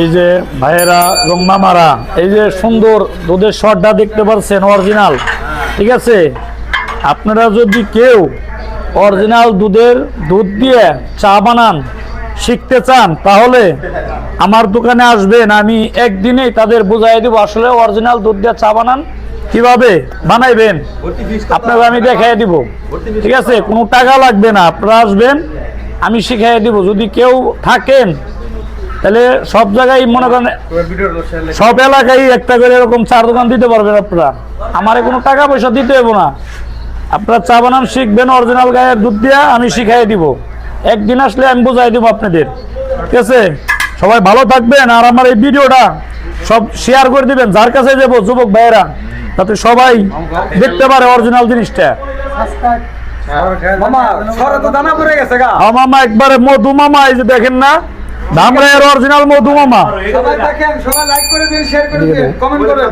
এই যে ভাইয়েরা এবং মামারা, এই যে সুন্দর দুধের শটটা দেখতে পাচ্ছেন অরিজিনাল, ঠিক আছে। আপনারা যদি কেউ অরিজিনাল দুধ দিয়ে চা বানান শিখতে চান তাহলে আমার দোকানে আসবেন, আমি একদিনেই তাদের বুঝাই দেব আসলে অরিজিনাল দুধ দিয়ে চা বানান কিভাবে বানাইবেন আপনাকে আমি দেখাই দিব, ঠিক আছে। কোনো টাকা লাগবে না, আপনারা আসবেন আমি শিখাই দিব। যদি কেউ থাকেন তাহলে সব জায়গায় মনে করেন সব এলাকায় একটা করে এরকম চার দোকান দিতে পারবেন আপনারা, আমারে কোনো টাকা পয়সা দিতে হবে না। আপনারা চা বানান শিখবেন অরিজিনাল গায়ের দুধ দিয়ে, আমি শিখাই দিব। একদিন আসলে আমি বোঝাই দিব আপনাদের, ঠিক আছে। সবাই ভালো থাকবেন, আর আমার এই ভিডিওটা সব শেয়ার করে দিবেন যার কাছে যাবো যুবক ভাইয়েরা, যাতে সবাই দেখতে পারে অরিজিনাল জিনিসটা। মামা একবারে মধু মামা, এই যে দেখেন না ধামরাইয়ের অরিজিনাল মধু মামা। সবাই দেখেন, সবাই লাইক করে দিন, শেয়ার করে দিন, কমেন্ট করে।